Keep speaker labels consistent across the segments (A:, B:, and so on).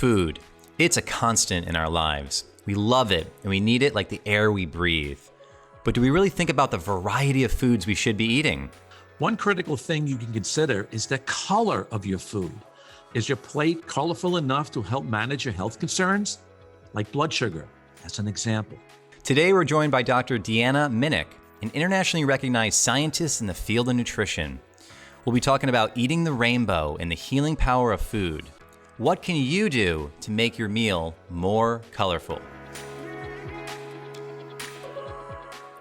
A: Food. It's a constant in our lives. We love it and we need it like the air we breathe. But do we really think about the variety of foods we should be eating?
B: One critical thing you can consider is the color of your food. Is your plate colorful enough to help manage your health concerns? Like blood sugar, as an example.
A: Today we're joined by Dr. Deanna Minich, an internationally recognized scientist in the field of nutrition. We'll be talking about eating the rainbow and the healing power of food. What can you do to make your meal more colorful?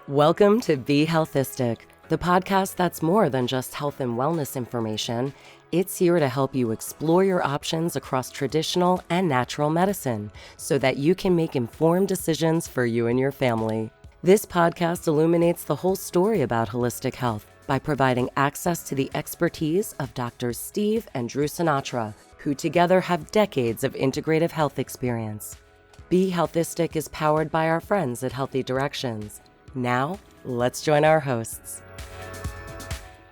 C: Welcome to Be HEALTHistic, the podcast that's more than just health and wellness information. It's here to help you explore your options across traditional and natural medicine so that you can make informed decisions for you and your family. This podcast illuminates the whole story about holistic health by providing access to the expertise of Drs. Steve and Drew Sinatra, who together have decades of integrative health experience. Be HEALTHistic is powered by our friends at Healthy Directions. Now, let's join our hosts.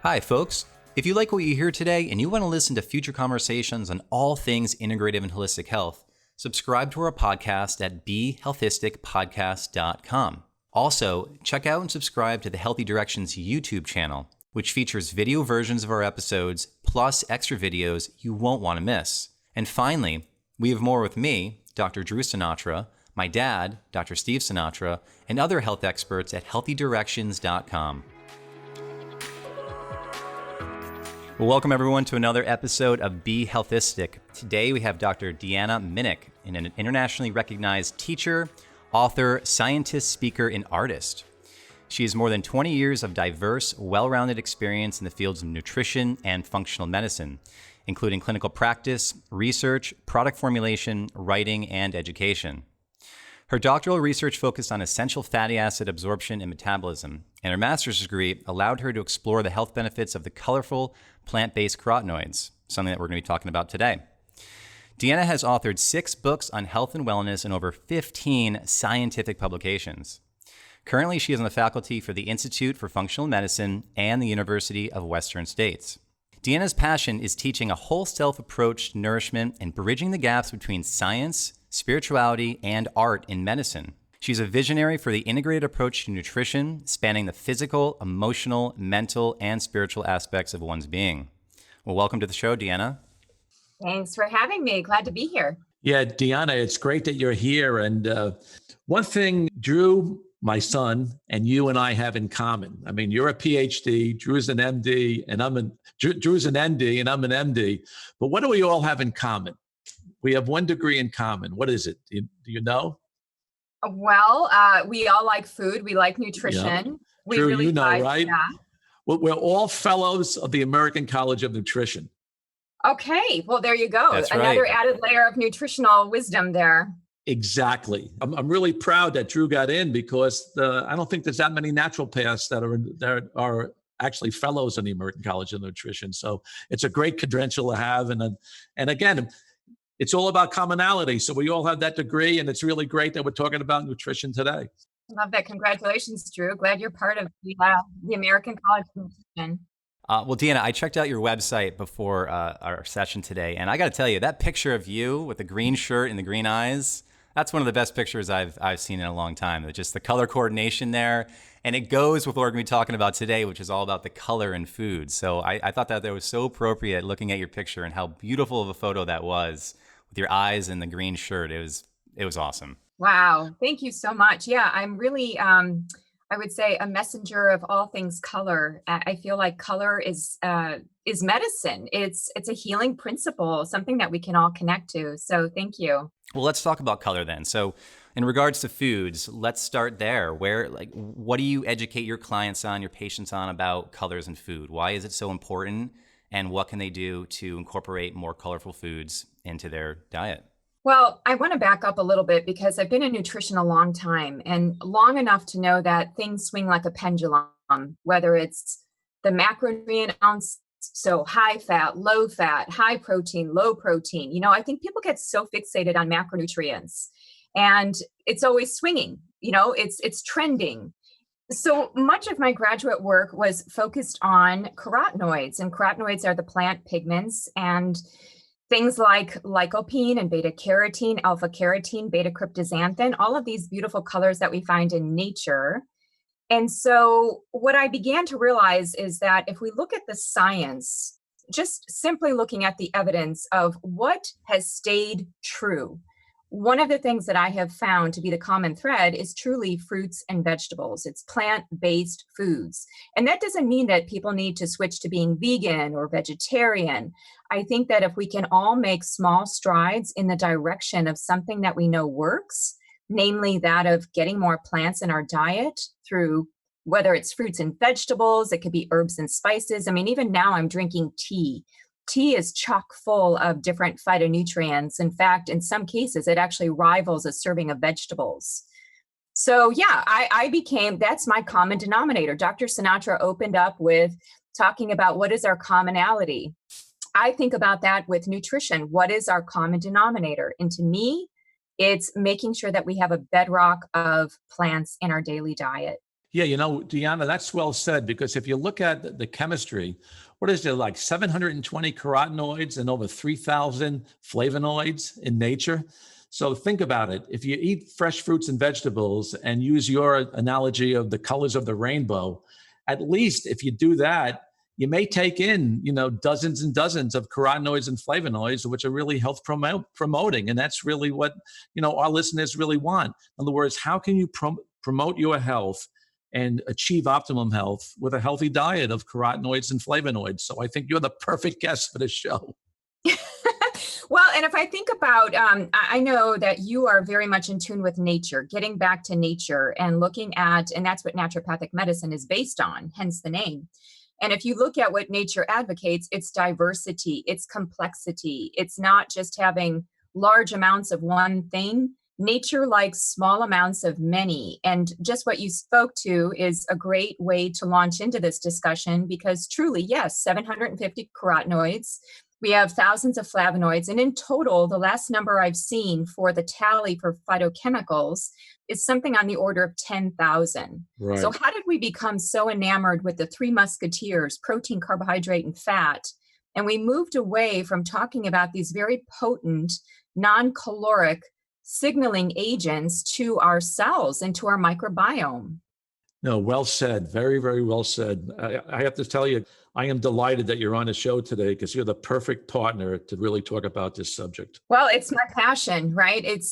A: Hi, folks. If you like what you hear today and you want to listen to future conversations on all things integrative and holistic health, subscribe to our podcast at BeHealthisticPodcast.com. Also, check out and subscribe to the Healthy Directions YouTube channel, which features video versions of our episodes, plus extra videos you won't want to miss. And finally, we have more with me, Dr. Drew Sinatra, my dad, Dr. Steve Sinatra, and other health experts at HealthyDirections.com. Well, welcome everyone to another episode of Be HEALTHistic. Today we have Dr. Deanna Minich, an internationally recognized teacher, author, scientist, speaker, and artist. She has more than 20 years of diverse, well-rounded experience in the fields of nutrition and functional medicine, including clinical practice, research, product formulation, writing, and education. Her doctoral research focused on essential fatty acid absorption and metabolism, and her master's degree allowed her to explore the health benefits of the colorful plant-based carotenoids, something that we're going to be talking about today. Deanna has authored 6 books on health and wellness and over 15 scientific publications. Currently, she is on the faculty for the Institute for Functional Medicine and the University of Western States. Deanna's passion is teaching a whole self approach to nourishment and bridging the gaps between science, spirituality, and art in medicine. She's a visionary for the integrated approach to nutrition, spanning the physical, emotional, mental, and spiritual aspects of one's being. Well, welcome to the show, Deanna.
D: Thanks for having me. Glad to be here.
B: Yeah, Deanna, it's great that you're here. And one thing, Drew, my son, and you and I have in common. I mean, you're a PhD, Drew's an MD, and Drew's an ND, and I'm an MD. But what do we all have in common? We have one degree in common. What is it? Do you know?
D: Well, we all like food. We like nutrition.
B: Yeah.
D: We
B: Drew,
D: really
B: you know,
D: like,
B: right?
D: Yeah.
B: We're all fellows of the American College of Nutrition.
D: Okay. Well, there you go.
A: That's
D: Another
A: right.
D: added layer of nutritional wisdom there.
B: Exactly. I'm really proud that Drew got in because I don't think there's that many naturopaths that are actually fellows in the American College of Nutrition. So it's a great credential to have. And again, it's all about commonality. So we all have that degree, and it's really great that we're talking about nutrition today.
D: Love that. Congratulations, Drew. Glad you're part of the American College of Nutrition.
A: Well, Deanna, I checked out your website before our session today, and I got to tell you, that picture of you with the green shirt and the green eyes, that's one of the best pictures I've seen in a long time. Just the color coordination there, and it goes with what we're going to be talking about today, which is all about the color in food. So I thought that was so appropriate looking at your picture and how beautiful of a photo that was with your eyes and the green shirt. It was awesome.
D: Wow. Thank you so much. Yeah, I'm really, I would say, a messenger of all things color. I feel like color is medicine. It's a healing principle, something that we can all connect to. So thank you.
A: Well, let's talk about color then. So in regards to foods, let's start there. What do you educate your clients on, your patients on about colors in food? Why is it so important? And what can they do to incorporate more colorful foods into their diet?
D: Well, I want to back up a little bit because I've been in nutrition a long time and long enough to know that things swing like a pendulum, whether it's the macronutrient ounce, so high fat, high protein, low protein. I think people get so fixated on macronutrients and it's always swinging, it's trending. So much of my graduate work was focused on carotenoids, and carotenoids are the plant pigments. And Things like lycopene and beta carotene, alpha carotene, beta cryptoxanthin, all of these beautiful colors that we find in nature. And so what I began to realize is that if we look at the science, just simply looking at the evidence of what has stayed true, one of the things that I have found to be the common thread is truly fruits and vegetables. It's plant-based foods. And that doesn't mean that people need to switch to being vegan or vegetarian. I think that if we can all make small strides in the direction of something that we know works, namely that of getting more plants in our diet through whether it's fruits and vegetables, it could be herbs and spices. I mean, even now I'm drinking tea. Tea is chock full of different phytonutrients. In fact, in some cases, it actually rivals a serving of vegetables. So yeah, that's my common denominator. Dr. Sinatra opened up with talking about what is our commonality. I think about that with nutrition. What is our common denominator? And to me, it's making sure that we have a bedrock of plants in our daily diet.
B: Yeah, Deanna, that's well said, because if you look at the chemistry, what is there, like 720 carotenoids and over 3,000 flavonoids in nature? So think about it. If you eat fresh fruits and vegetables and use your analogy of the colors of the rainbow, at least if you do that, you may take in, dozens and dozens of carotenoids and flavonoids, which are really health promoting. And that's really what, our listeners really want. In other words, how can you promote your health and achieve optimum health with a healthy diet of carotenoids and flavonoids? So I think you're the perfect guest for this show.
D: Well, and if I think about, I know that you are very much in tune with nature, getting back to nature and looking at, and that's what naturopathic medicine is based on, hence the name. And if you look at what nature advocates, it's diversity, it's complexity. It's not just having large amounts of one thing. Nature likes small amounts of many. And just what you spoke to is a great way to launch into this discussion, because truly, yes, 750 carotenoids. We have thousands of flavonoids. And in total, the last number I've seen for the tally for phytochemicals is something on the order of 10,000.
B: Right.
D: So how did we become so enamored with the three musketeers, protein, carbohydrate, and fat? And we moved away from talking about these very potent, non-caloric signaling agents to our cells and to our microbiome.
B: No, well said. Very, very well said. I have to tell you, I am delighted that you're on the show today, because you're the perfect partner to really talk about this subject.
D: Well, it's my passion, right? It's,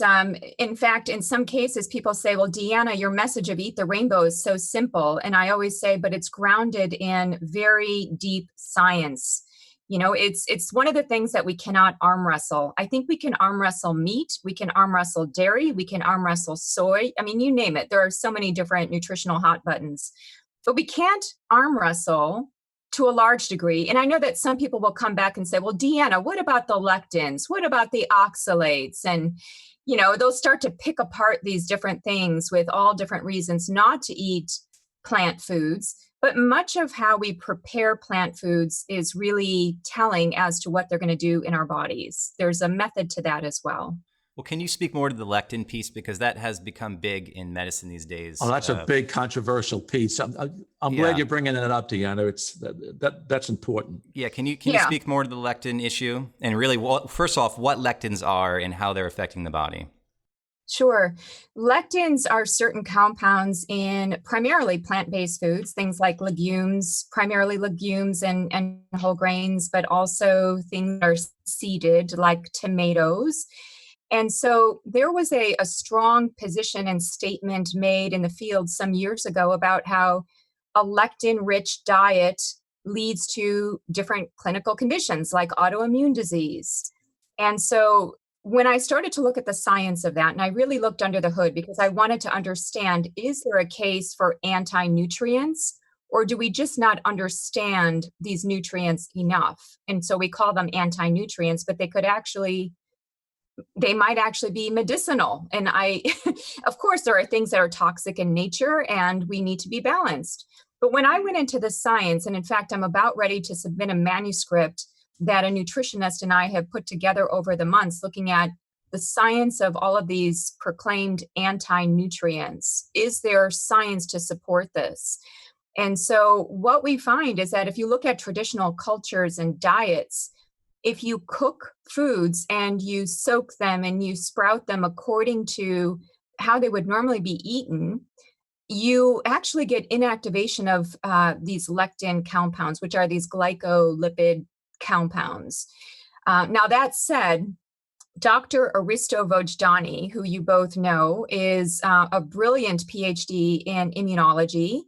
D: in fact, in some cases, people say, well, Deanna, your message of Eat the Rainbow is so simple. And I always say, but it's grounded in very deep science. It's one of the things that we cannot arm wrestle. I think we can arm wrestle meat, we can arm wrestle dairy, we can arm wrestle soy. I mean, you name it. There are so many different nutritional hot buttons, but we can't arm wrestle to a large degree. And I know that some people will come back and say, well, Deanna, what about the lectins? What about the oxalates? And, they'll start to pick apart these different things with all different reasons not to eat plant foods. But much of how we prepare plant foods is really telling as to what they're going to do in our bodies. There's a method to that as well.
A: Well, can you speak more to the lectin piece? Because that has become big in medicine these days.
B: Oh, that's a big controversial piece. I'm glad you're bringing it up, Deanna. That's important.
A: Yeah, can you speak more to the lectin issue? And really, first off, what lectins are and how they're affecting the body?
D: Sure. Lectins are certain compounds in primarily plant-based foods, things like legumes, primarily legumes and whole grains, but also things that are seeded like tomatoes. And so there was a strong position and statement made in the field some years ago about how a lectin-rich diet leads to different clinical conditions like autoimmune disease. And so when I started to look at the science of that, and I really looked under the hood because I wanted to understand, is there a case for anti-nutrients, or do we just not understand these nutrients enough? And so we call them anti-nutrients, but they might actually be medicinal. And of course, there are things that are toxic in nature and we need to be balanced. But when I went into the science, and in fact, I'm about ready to submit a manuscript that a nutritionist and I have put together over the months, looking at the science of all of these proclaimed anti-nutrients. Is there science to support this? And so what we find is that if you look at traditional cultures and diets, if you cook foods and you soak them and you sprout them according to how they would normally be eaten, you actually get inactivation of these lectin compounds, which are these glycolipid compounds. Now, that said, Dr. Aristo Vojdani, who you both know, is a brilliant PhD in immunology.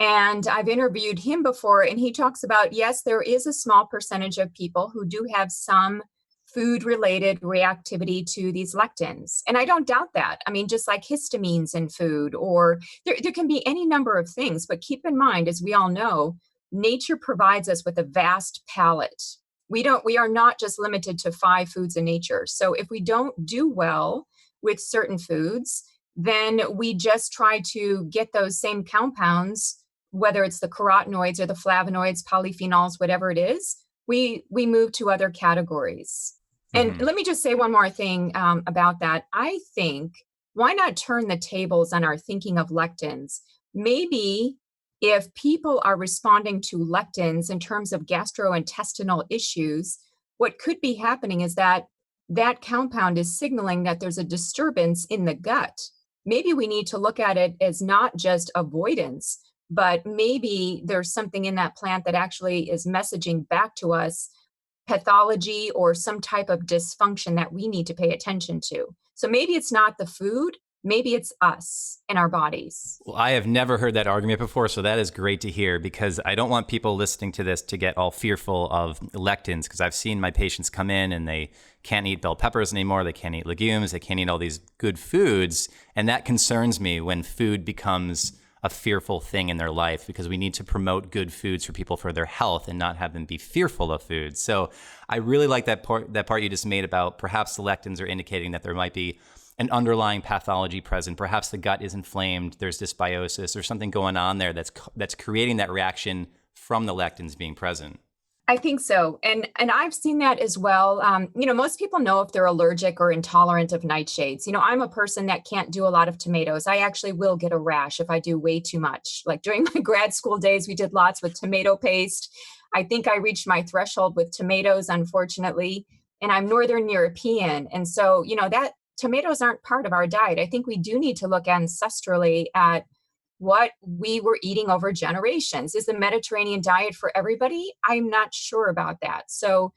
D: And I've interviewed him before, and he talks about, yes, there is a small percentage of people who do have some food-related reactivity to these lectins. And I don't doubt that. I mean, just like histamines in food, or there can be any number of things. But keep in mind, as we all know, nature provides us with a vast palette. We are not just limited to 5 foods in nature. So if we don't do well with certain foods, then we just try to get those same compounds, whether it's the carotenoids or the flavonoids, polyphenols, whatever it is, we move to other categories. And let me just say one more thing about that. I think, why not turn the tables on our thinking of lectins? Maybe if people are responding to lectins in terms of gastrointestinal issues, what could be happening is that that compound is signaling that there's a disturbance in the gut. Maybe we need to look at it as not just avoidance, but maybe there's something in that plant that actually is messaging back to us pathology or some type of dysfunction that we need to pay attention to. So maybe it's not the food, maybe it's us and our bodies.
A: Well, I have never heard that argument before, so that is great to hear, because I don't want people listening to this to get all fearful of lectins, because I've seen my patients come in and they can't eat bell peppers anymore, they can't eat legumes, they can't eat all these good foods, and that concerns me when food becomes a fearful thing in their life, because we need to promote good foods for people for their health and not have them be fearful of food. So I really like that part you just made about perhaps the lectins are indicating that there might be an underlying pathology present. Perhaps the gut is inflamed, there's dysbiosis or something going on there that's creating that reaction from the lectins being present.
D: I think so. And I've seen that as well. Most people know if they're allergic or intolerant of nightshades. I'm a person that can't do a lot of tomatoes. I actually will get a rash if I do way too much. Like during my grad school days, we did lots with tomato paste. I think I reached my threshold with tomatoes, unfortunately, and I'm Northern European. And so, that tomatoes aren't part of our diet. I think we do need to look ancestrally at what we were eating over generations. Is the Mediterranean diet for everybody? I'm not sure about that. So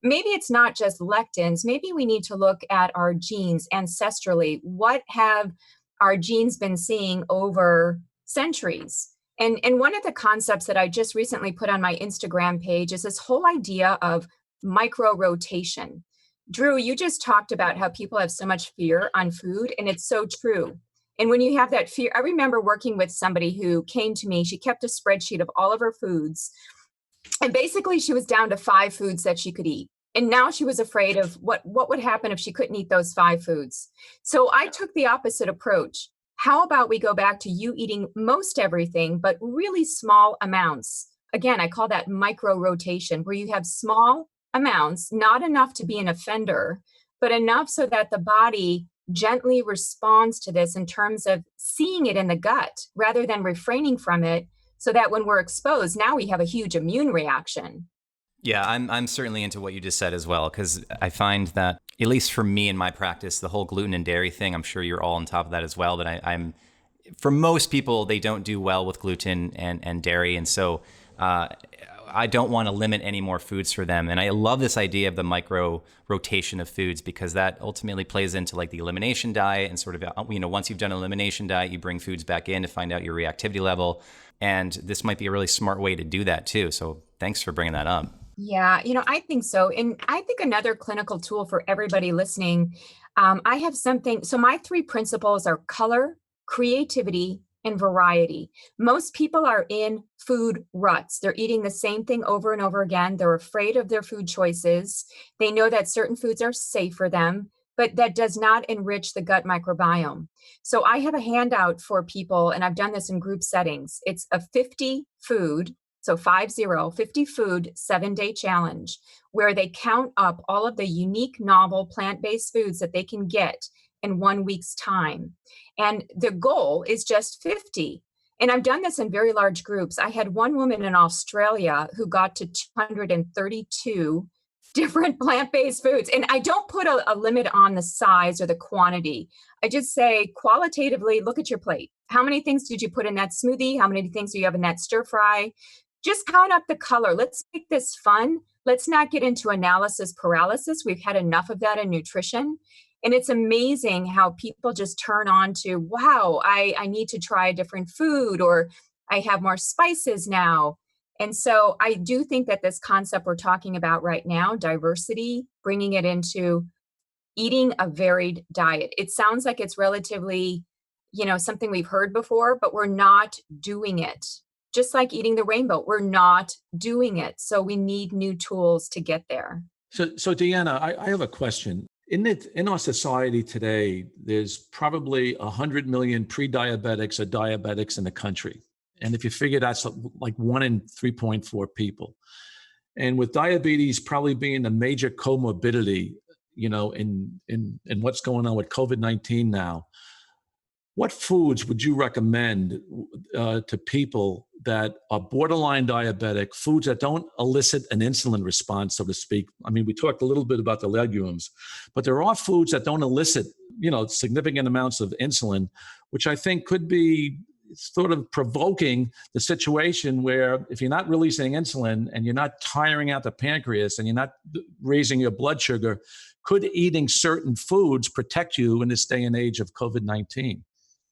D: maybe it's not just lectins. Maybe we need to look at our genes ancestrally. What have our genes been seeing over centuries? And one of the concepts that I just recently put on my Instagram page is this whole idea of micro-rotation. Drew, you just talked about how people have so much fear on food, and it's so true. And when you have that fear, I remember working with somebody who came to me, she kept a spreadsheet of all of her foods. And basically she was down to 5 foods that she could eat. And now she was afraid of what would happen if she couldn't eat those 5 foods. So I took the opposite approach. How about we go back to you eating most everything, but really small amounts? Again, I call that micro rotation, where you have small amounts, not enough to be an offender, but enough so that the body gently responds to this in terms of seeing it in the gut rather than refraining from it, so that when we're exposed, now we have a huge immune reaction.
A: Yeah, I'm certainly into what you just said as well, because I find that, at least for me in my practice, the whole gluten and dairy thing, I'm sure you're all on top of that as well, but I'm for most people, they don't do well with gluten and dairy, and so I don't want to limit any more foods for them. And I love this idea of the micro rotation of foods, because that ultimately plays into like the elimination diet, and sort of, once you've done an elimination diet, you bring foods back in to find out your reactivity level. And this might be a really smart way to do that too. So thanks for bringing that up.
D: Yeah, I think so. And I think another clinical tool for everybody listening, I have something. So my 3 principles are color, creativity, and variety. Most people are in food ruts. They're eating the same thing over and over again. They're afraid of their food choices. They know that certain foods are safe for them, but that does not enrich the gut microbiome. So I have a handout for people, and I've done this in group settings. It's a 50 food, so 50 food 7-day challenge, where they count up all of the unique, novel plant-based foods that they can get in 1 week's time. And the goal is just 50. And I've done this in very large groups. I had one woman in Australia who got to 232 different plant-based foods. And I don't put a limit on the size or the quantity. I just say qualitatively, look at your plate. How many things did you put in that smoothie? How many things do you have in that stir fry? Just count up the color. Let's make this fun. Let's not get into analysis paralysis. We've had enough of that in nutrition. And it's amazing how people just turn on to, wow, I need to try a different food, or I have more spices now. And so I do think that this concept we're talking about right now, diversity, bringing it into eating a varied diet. It sounds like it's relatively, something we've heard before, but we're not doing it. Just like eating the rainbow, we're not doing it. So we need new tools to get there.
B: So Deanna, I have a question. In our society today, there's probably 100 million pre-diabetics or diabetics in the country. And if you figure that's like 1 in 3.4 people. And with diabetes probably being a major comorbidity, in what's going on with COVID-19 now, what foods would you recommend to people that are borderline diabetic, foods that don't elicit an insulin response, so to speak? I mean, we talked a little bit about the legumes, but there are foods that don't elicit, significant amounts of insulin, which I think could be sort of provoking the situation where if you're not releasing insulin and you're not tiring out the pancreas and you're not raising your blood sugar, could eating certain foods protect you in this day and age of COVID-19?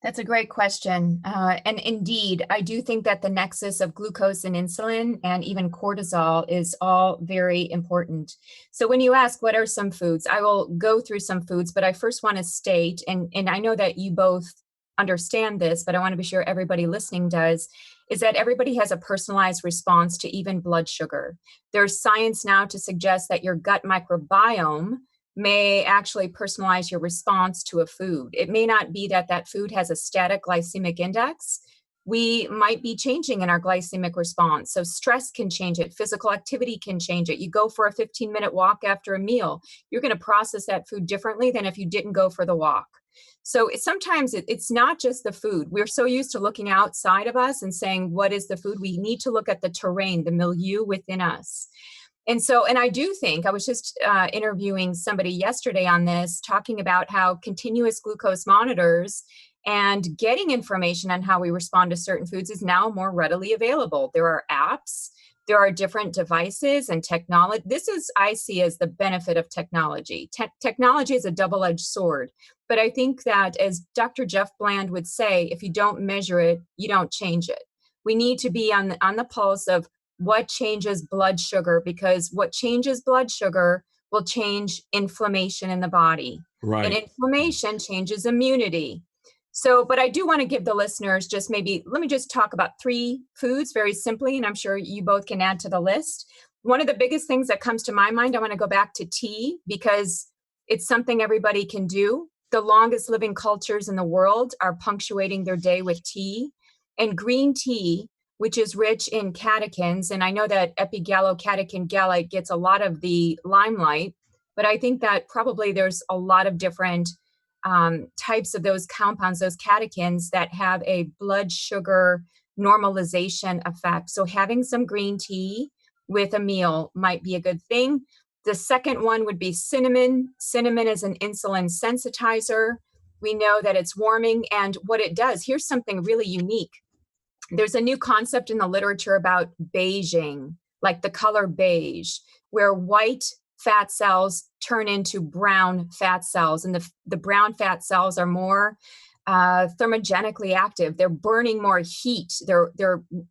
D: That's a great question. And indeed, I do think that the nexus of glucose and insulin and even cortisol is all very important. So when you ask what are some foods, I will go through some foods, but I first want to state, and I know that you both understand this, but I want to be sure everybody listening does, is that everybody has a personalized response to even blood sugar. There's science now to suggest that your gut microbiome may actually personalize your response to a food. It may not be that that food has a static glycemic index. We might be changing in our glycemic response. So stress can change it. Physical activity can change it. You go for a 15-minute walk after a meal, you're going to process that food differently than if you didn't go for the walk. So sometimes it's not just the food. We're so used to looking outside of us and saying, what is the food? We need to look at the terrain, the milieu within us. And I do think, I was just interviewing somebody yesterday on this, talking about how continuous glucose monitors and getting information on how we respond to certain foods is now more readily available. There are apps, there are different devices and technology. This is, I see as the benefit of technology. Technology is a double-edged sword. But I think that, as Dr. Jeff Bland would say, if you don't measure it, you don't change it. We need to be on the pulse of what changes blood sugar, because what changes blood sugar will change inflammation in the body.
B: Right.
D: And inflammation changes immunity. So, but I do want to give the listeners let me just talk about 3 foods very simply, and I'm sure you both can add to the list. One of the biggest things that comes to my mind, I want to go back to tea, because it's something everybody can do. The longest living cultures in the world are punctuating their day with tea. And green tea, which is rich in catechins, and I know that epigallocatechin gallate gets a lot of the limelight, but I think that probably there's a lot of different types of those compounds, those catechins, that have a blood sugar normalization effect. So having some green tea with a meal might be a good thing. The second one would be cinnamon. Cinnamon is an insulin sensitizer. We know that it's warming, and what it does, here's something really unique. There's a new concept in the literature about beiging, like the color beige, where white fat cells turn into brown fat cells. And the brown fat cells are more thermogenically active. They're burning more heat.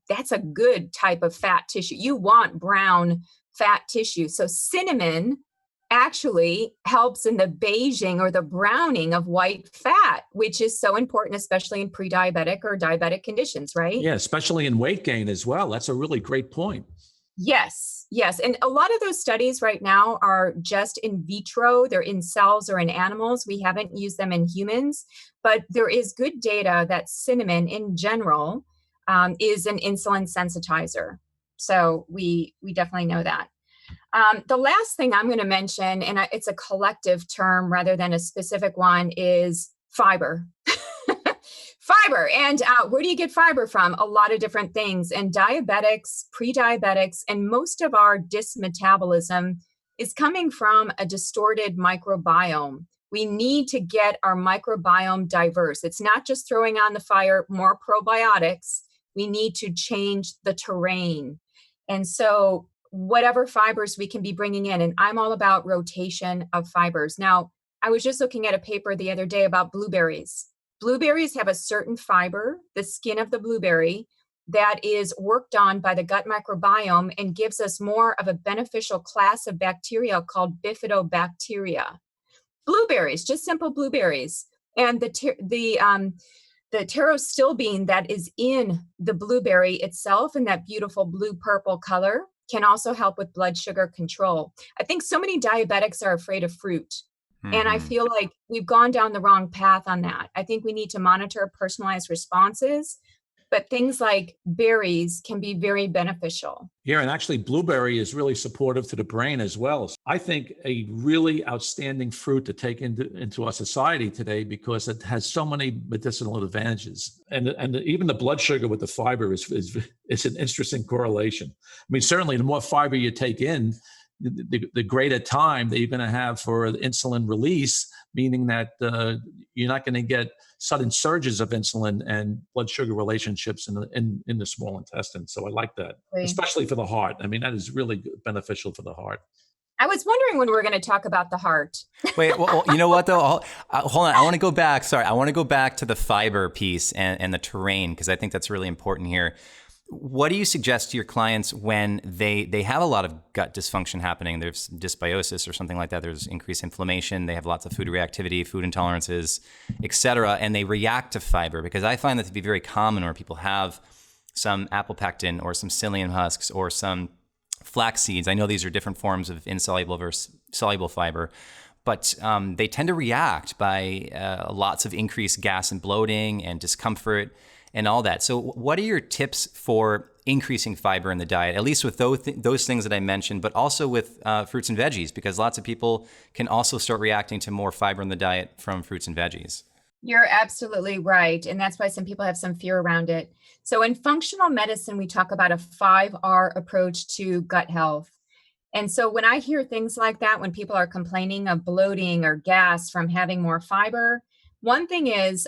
D: That's a good type of fat tissue. You want brown fat tissue. So cinnamon actually helps in the beiging or the browning of white fat, which is so important, especially in pre-diabetic or diabetic conditions, right?
B: Yeah, especially in weight gain as well. That's a really great point.
D: Yes. And a lot of those studies right now are just in vitro. They're in cells or in animals. We haven't used them in humans, but there is good data that cinnamon in general is an insulin sensitizer. So we definitely know that. The last thing I'm going to mention, and it's a collective term rather than a specific one, is fiber. Fiber. And where do you get fiber from? A lot of different things. And diabetics, pre-diabetics, and most of our dysmetabolism is coming from a distorted microbiome. We need to get our microbiome diverse. It's not just throwing on the fire more probiotics. We need to change the terrain. And so whatever fibers we can be bringing in, and I'm all about rotation of fibers. Now, I was just looking at a paper the other day about blueberries. Blueberries have a certain fiber, the skin of the blueberry, that is worked on by the gut microbiome and gives us more of a beneficial class of bacteria called bifidobacteria. Blueberries, just simple blueberries. And the pterostilbene that is in the blueberry itself in that beautiful blue-purple color can also help with blood sugar control. I think so many diabetics are afraid of fruit. And I feel like we've gone down the wrong path on that. I think we need to monitor personalized responses, but things like berries can be very beneficial.
B: Yeah, and actually blueberry is really supportive to the brain as well. I think a really outstanding fruit to take into our society today because it has so many medicinal advantages. And even the blood sugar with the fiber is an interesting correlation. I mean, certainly the more fiber you take in, the greater time that you're going to have for insulin release, meaning that you're not going to get sudden surges of insulin and blood sugar relationships in the small intestine. So I like that, especially for the heart. I mean, that is really beneficial for the heart.
D: I was wondering when we were going to talk about the heart.
A: Wait, well, you know what though? Hold on. I want to go back. Sorry. I want to go back to the fiber piece and the terrain, because I think that's really important here. What do you suggest to your clients when they have a lot of gut dysfunction happening? There's dysbiosis or something like that. There's increased inflammation. They have lots of food reactivity, food intolerances, et cetera, and they react to fiber. Because I find that to be very common where people have some apple pectin or some psyllium husks or some flax seeds. I know these are different forms of insoluble versus soluble fiber, but they tend to react by lots of increased gas and bloating and discomfort and all that. So what are your tips for increasing fiber in the diet, at least with those things that I mentioned, but also with fruits and veggies, because lots of people can also start reacting to more fiber in the diet from fruits and veggies.
D: You're absolutely right. And that's why some people have some fear around it. So in functional medicine, we talk about a 5R approach to gut health. And so when I hear things like that, when people are complaining of bloating or gas from having more fiber, one thing is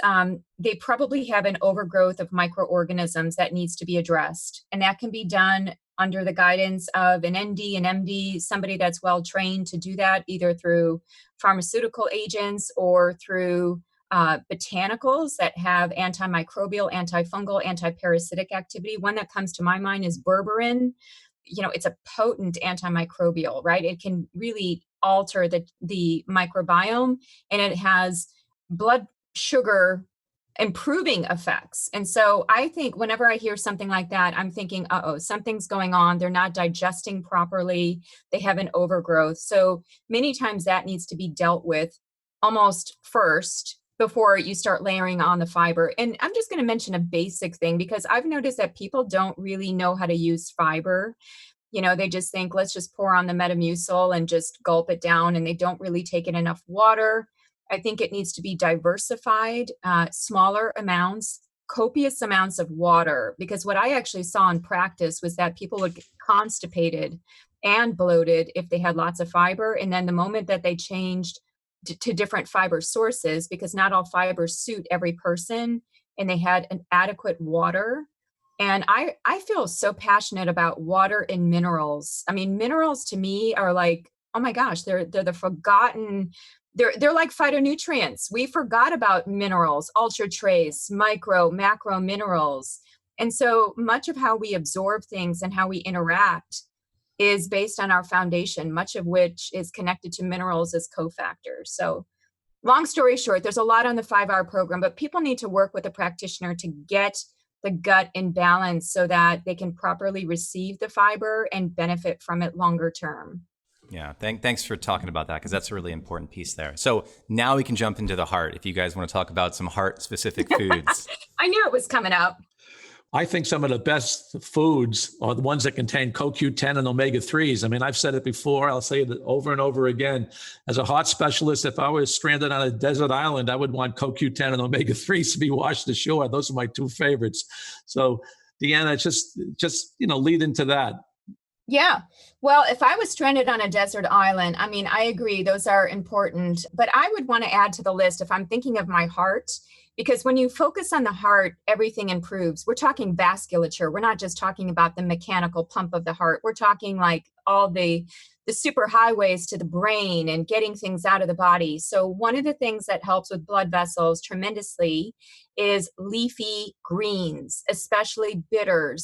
D: they probably have an overgrowth of microorganisms that needs to be addressed. And that can be done under the guidance of an ND, an MD, somebody that's well trained to do that, either through pharmaceutical agents or through botanicals that have antimicrobial, antifungal, antiparasitic activity. One that comes to my mind is berberine. You know, it's a potent antimicrobial, right? It can really alter the microbiome, and it has blood sugar improving effects. And so I think whenever I hear something like that, I'm thinking, something's going on. They're not digesting properly. They have an overgrowth. So many times that needs to be dealt with almost first before you start layering on the fiber. And I'm just going to mention a basic thing, because I've noticed that people don't really know how to use fiber. You know, they just think, let's just pour on the Metamucil and just gulp it down, and they don't really take in enough water. I think it needs to be diversified, smaller amounts, copious amounts of water, because what I actually saw in practice was that people would get constipated and bloated if they had lots of fiber. And then the moment that they changed to different fiber sources, because not all fibers suit every person, and they had an adequate water. And I feel so passionate about water and minerals. I mean, minerals to me are like, oh my gosh, they're the forgotten. They're like phytonutrients. We forgot about minerals, ultra trace, micro, macro minerals. And so much of how we absorb things and how we interact is based on our foundation, much of which is connected to minerals as cofactors. So long story short, there's a lot on the 5R program, but people need to work with a practitioner to get the gut in balance so that they can properly receive the fiber and benefit from it longer term.
A: Yeah, thanks for talking about that, because that's a really important piece there. So now we can jump into the heart, if you guys want to talk about some heart-specific foods.
D: I knew it was coming up.
B: I think some of the best foods are the ones that contain CoQ10 and omega-3s. I mean, I've said it before. I'll say it over and over again. As a heart specialist, if I was stranded on a desert island, I would want CoQ10 and omega-3s to be washed ashore. Those are my two favorites. So, Deanna, just lead into that.
D: Yeah. Well, if I was stranded on a desert island, I mean, I agree, those are important, but I would want to add to the list if I'm thinking of my heart, because when you focus on the heart, everything improves. We're talking vasculature. We're not just talking about the mechanical pump of the heart. We're talking like all the super highways to the brain and getting things out of the body. So one of the things that helps with blood vessels tremendously is leafy greens, especially bitter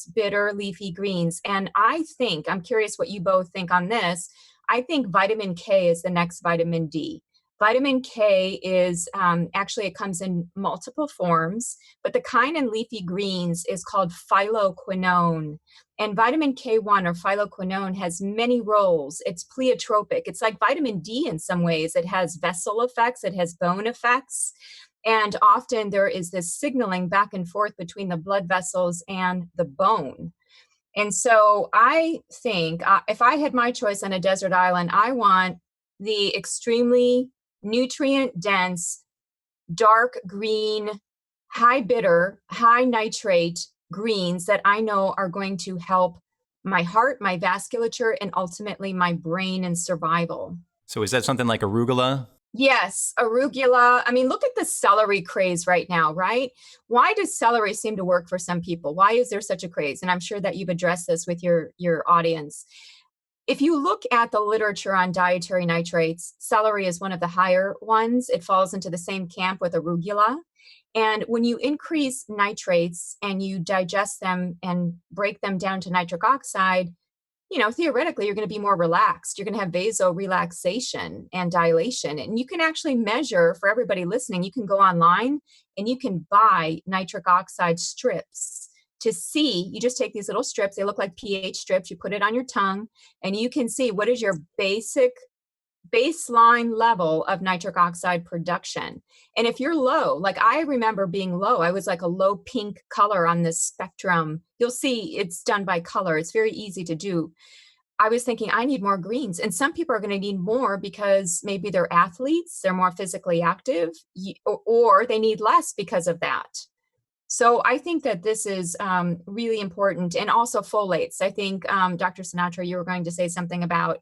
D: leafy greens. And I think, I'm curious what you both think on this. I think vitamin K is the next vitamin D. Vitamin K is actually, it comes in multiple forms, but the kind in leafy greens is called phyloquinone. And vitamin K1 or phyloquinone has many roles. It's pleiotropic. It's like vitamin D in some ways. It has vessel effects, it has bone effects. And often there is this signaling back and forth between the blood vessels and the bone. And so I think if I had my choice on a desert island, I want the extremely nutrient dense, dark green, high bitter, high nitrate greens that I know are going to help my heart, my vasculature, and ultimately my brain and survival.
A: So is that something like arugula?
D: Yes, arugula. I mean, look at the celery craze right now, right? Why does celery seem to work for some people? Why is there such a craze? And I'm sure that you've addressed this with your audience. If you look at the literature on dietary nitrates, celery is one of the higher ones. It falls into the same camp with arugula. And when you increase nitrates and you digest them and break them down to nitric oxide, theoretically, you're going to be more relaxed. You're going to have vasorelaxation and dilation. And you can actually measure, for everybody listening, you can go online and you can buy nitric oxide strips to see. You just take these little strips, they look like pH strips, you put it on your tongue, and you can see what is your baseline level of nitric oxide production. And if you're low, like I remember being low, I was like a low pink color on this spectrum. You'll see it's done by color. It's very easy to do. I was thinking I need more greens, and some people are going to need more because maybe they're athletes, they're more physically active, or they need less because of that. So I think that this is really important. And also folates. I think, Dr. Sinatra, you were going to say something about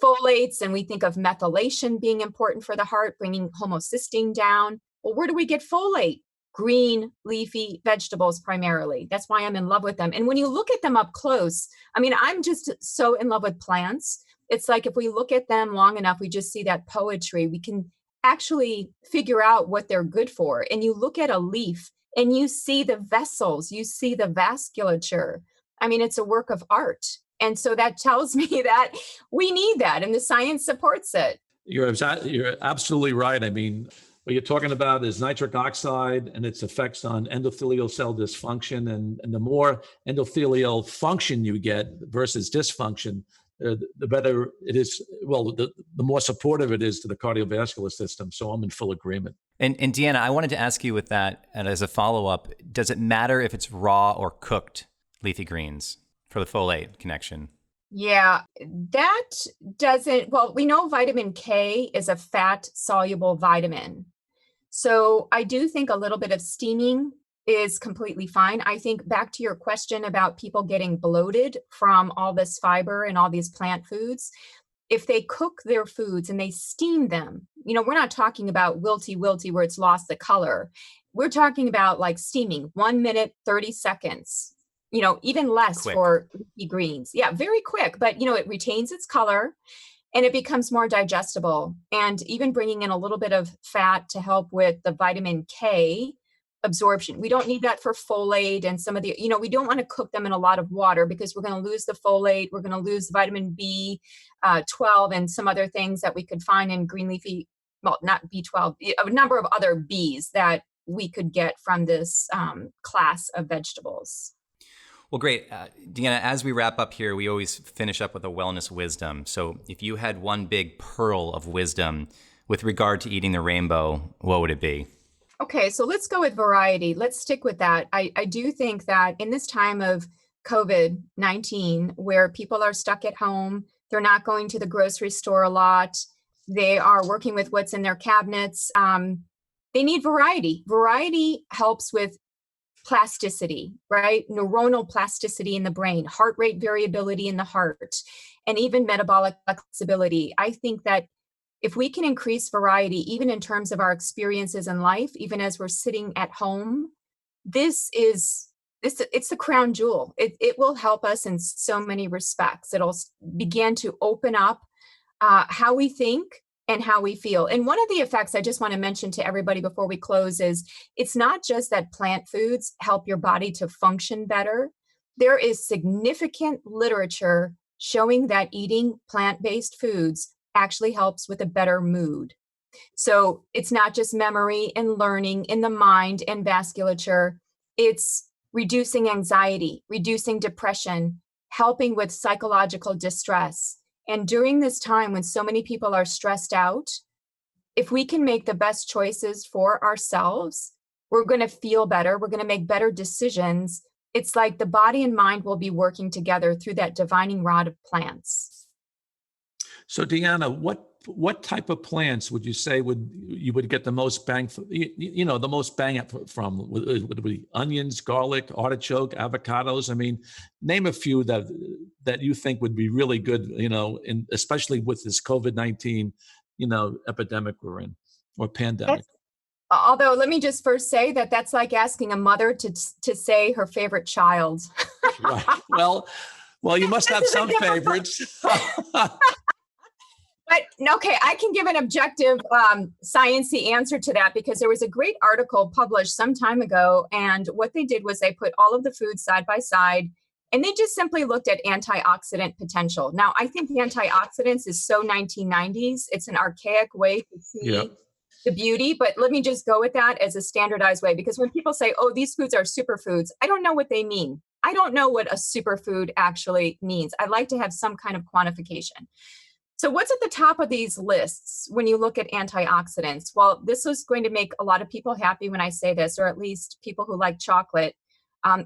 D: folates, and we think of methylation being important for the heart, bringing homocysteine down. Well, where do we get folate? Green leafy vegetables primarily. That's why I'm in love with them. And when you look at them up close, I mean, I'm just so in love with plants. It's like if we look at them long enough, we just see that poetry. We can actually figure out what they're good for. And you look at a leaf and you see the vessels, you see the vasculature. I mean, it's a work of art. And so that tells me that we need that, and the science supports it.
B: You're absolutely right. I mean, what you're talking about is nitric oxide and its effects on endothelial cell dysfunction. And the more endothelial function you get versus dysfunction, the better it is. Well, the more supportive it is to the cardiovascular system. So I'm in full agreement.
A: And Deanna, I wanted to ask you with that, and as a follow-up, does it matter if it's raw or cooked leafy greens for the folate connection?
D: Yeah, that doesn't, well, we know vitamin K is a fat-soluble vitamin. So I do think a little bit of steaming is completely fine. I think back to your question about people getting bloated from all this fiber and all these plant foods, if they cook their foods and they steam them, we're not talking about wilty where it's lost the color. We're talking about like steaming 1 minute, 30 seconds. Even less
A: Quick.
D: for leafy greens. Yeah, very quick, but it retains its color and it becomes more digestible. And even bringing in a little bit of fat to help with the vitamin K absorption. We don't need that for folate and some of the, we don't want to cook them in a lot of water because we're going to lose the folate. We're going to lose vitamin B12 and some other things that we could find in green leafy, well, not B12, a number of other Bs that we could get from this class of vegetables.
A: Well, great. Deanna, as we wrap up here, we always finish up with a wellness wisdom. So if you had one big pearl of wisdom with regard to eating the rainbow, what would it be?
D: Okay, so let's go with variety. Let's stick with that. I do think that in this time of COVID-19, where people are stuck at home, they're not going to the grocery store a lot, they are working with what's in their cabinets, they need variety. Variety helps with plasticity, right? Neuronal plasticity in the brain, heart rate variability in the heart, and even metabolic flexibility. I think that if we can increase variety, even in terms of our experiences in life, even as we're sitting at home, it's the crown jewel. It will help us in so many respects. It'll begin to open up how we think and how we feel. And one of the effects I just want to mention to everybody before we close is it's not just that plant foods help your body to function better. There is significant literature showing that eating plant-based foods actually helps with a better mood. So it's not just memory and learning in the mind and vasculature. It's reducing anxiety, reducing depression, helping with psychological distress. And during this time when so many people are stressed out, if we can make the best choices for ourselves, we're going to feel better. We're going to make better decisions. It's like the body and mind will be working together through that divining rod of plants.
B: So Deanna, what type of plants would you say you would get the most bang for, the most bang from? Would it be onions, garlic, artichoke, avocados? I mean, name a few that you think would be really good, especially with this COVID-19, epidemic we're in, or pandemic.
D: Although, let me just first say that's like asking a mother to say her favorite child.
B: Right. Well, you must have some favorites.
D: But okay, I can give an objective science-y answer to that because there was a great article published some time ago, and what they did was they put all of the foods side by side, and they just simply looked at antioxidant potential. Now, I think the antioxidants is so 1990s. It's an archaic way to see the beauty, but let me just go with that as a standardized way, because when people say, oh, these foods are superfoods, I don't know what they mean. I don't know what a superfood actually means. I like to have some kind of quantification. So what's at the top of these lists when you look at antioxidants? Well, this is going to make a lot of people happy when I say this, or at least people who like chocolate.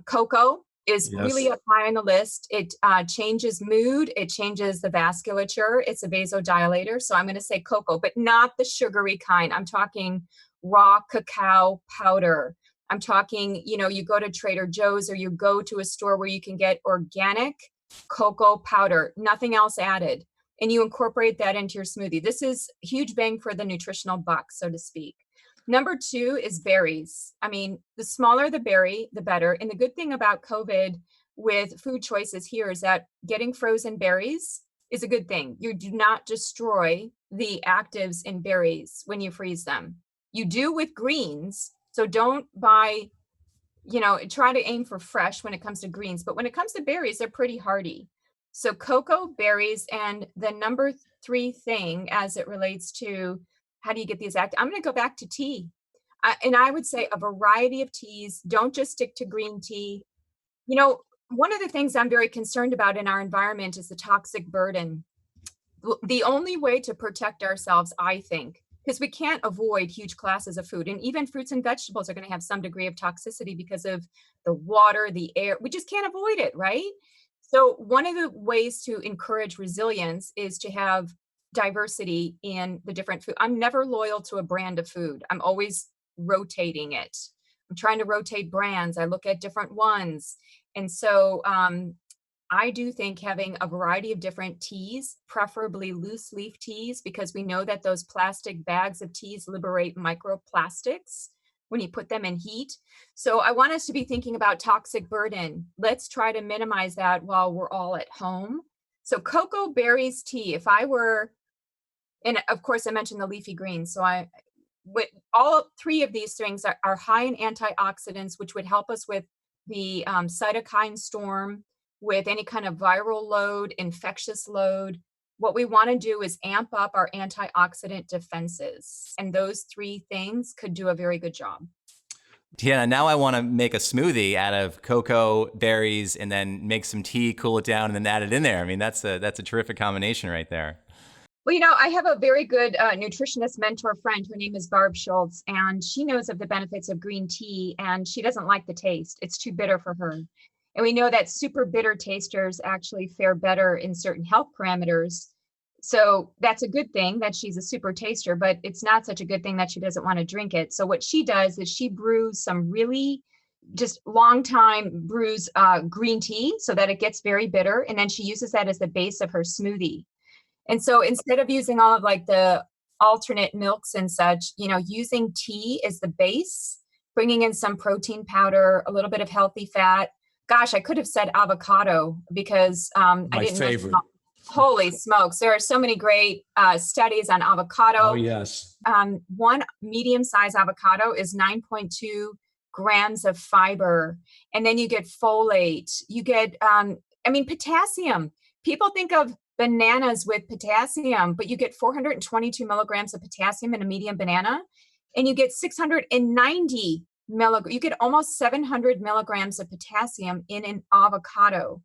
D: Cocoa is really up high on the list. It changes mood. It changes the vasculature. It's a vasodilator. So I'm going to say cocoa, but not the sugary kind. I'm talking raw cacao powder. I'm talking, you go to Trader Joe's or you go to a store where you can get organic cocoa powder, nothing else added. And you incorporate that into your smoothie. This is huge bang for the nutritional buck, so to speak. Number 2 is berries. I mean, the smaller the berry, the better. And the good thing about COVID with food choices here is that getting frozen berries is a good thing. You do not destroy the actives in berries when you freeze them. You do with greens. So don't buy, try to aim for fresh when it comes to greens. But when it comes to berries, they're pretty hardy. So cocoa, berries, and the number 3 thing as it relates to how do you get these active, I'm going to go back to tea. And I would say a variety of teas. Don't just stick to green tea. One of the things I'm very concerned about in our environment is the toxic burden. The only way to protect ourselves, I think, because we can't avoid huge classes of food, and even fruits and vegetables are going to have some degree of toxicity because of the water, the air. We just can't avoid it, right? So one of the ways to encourage resilience is to have diversity in the different food. I'm never loyal to a brand of food. I'm always rotating it. I'm trying to rotate brands. I look at different ones. And so I do think having a variety of different teas, preferably loose leaf teas, because we know that those plastic bags of teas liberate microplastics when you put them in heat. So I want us to be thinking about toxic burden. Let's try to minimize that while we're all at home. So cocoa, berries, tea. If I were, and of course I mentioned the leafy greens. So all 3 of these things are high in antioxidants, which would help us with the cytokine storm, with any kind of viral load, infectious load. What we want to do is amp up our antioxidant defenses. And those 3 things could do a very good job.
A: Yeah, now I want to make a smoothie out of cocoa, berries, and then make some tea, cool it down, and then add it in there. I mean, that's a terrific combination right there.
D: Well, I have a very good nutritionist mentor friend. Her name is Barb Schultz, and she knows of the benefits of green tea, and she doesn't like the taste. It's too bitter for her. And we know that super bitter tasters actually fare better in certain health parameters. So that's a good thing that she's a super taster, but it's not such a good thing that she doesn't want to drink it. So what she does is she brews some really just long time brews green tea so that it gets very bitter. And then she uses that as the base of her smoothie. And so instead of using all of like the alternate milks and such, using tea as the base, bringing in some protein powder, a little bit of healthy fat. Gosh, I could have said avocado because I didn't
B: favorite.
D: know. Holy smokes. There are so many great studies on avocado.
B: Oh, yes.
D: One medium-sized avocado is 9.2 grams of fiber. And then you get folate. You get, potassium. People think of bananas with potassium, but you get 422 milligrams of potassium in a medium banana. And you get 690 milligrams. You get almost 700 milligrams of potassium in an avocado.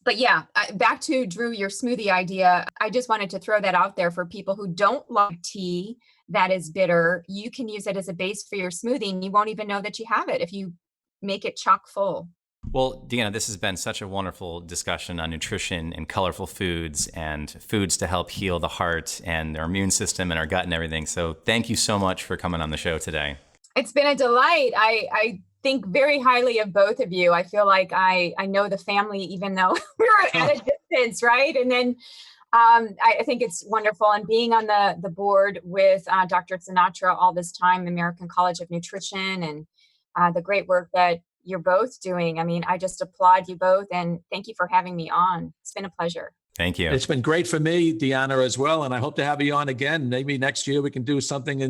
D: But yeah, back to Drew, your smoothie idea. I just wanted to throw that out there for people who don't like tea that is bitter. You can use it as a base for your smoothie and you won't even know that you have it if you make it chock full.
A: Well, Deanna, this has been such a wonderful discussion on nutrition and colorful foods and foods to help heal the heart and our immune system and our gut and everything. So thank you so much for coming on the show today. It's
D: been a delight. I think very highly of both of you. I feel like I know the family, even though we're at a distance, right? And then I think it's wonderful. And being on the board with Dr. Sinatra all this time, American College of Nutrition, and the great work that you're both doing. I mean, I just applaud you both and thank you for having me on. It's been a pleasure.
A: Thank you.
B: It's been great for me, Deanna, as well. And I hope to have you on again. Maybe next year we can do something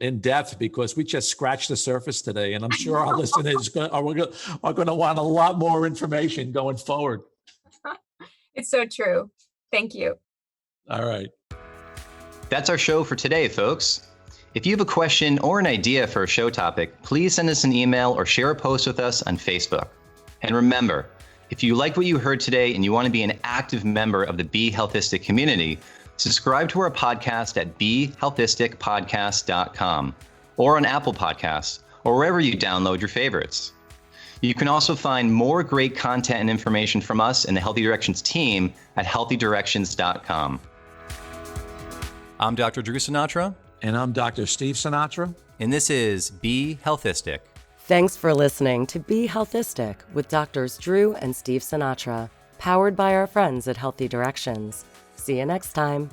B: in depth because we just scratched the surface today. And I'm sure our listeners are going to want a lot more information going forward.
D: It's so true. Thank you.
B: All right.
A: That's our show for today, folks. If you have a question or an idea for a show topic, please send us an email or share a post with us on Facebook. And remember, if you like what you heard today and you want to be an active member of the Be HEALTHistic community, subscribe to our podcast at BeHealthisticPodcast.com or on Apple Podcasts or wherever you download your favorites. You can also find more great content and information from us and the Healthy Directions team at healthydirections.com. I'm Dr. Drew Sinatra.
B: And I'm Dr. Steve Sinatra.
A: And this is Be HEALTHistic.
C: Thanks for listening to Be HEALTHistic with Doctors Drew and Steve Sinatra, powered by our friends at Healthy Directions. See you next time.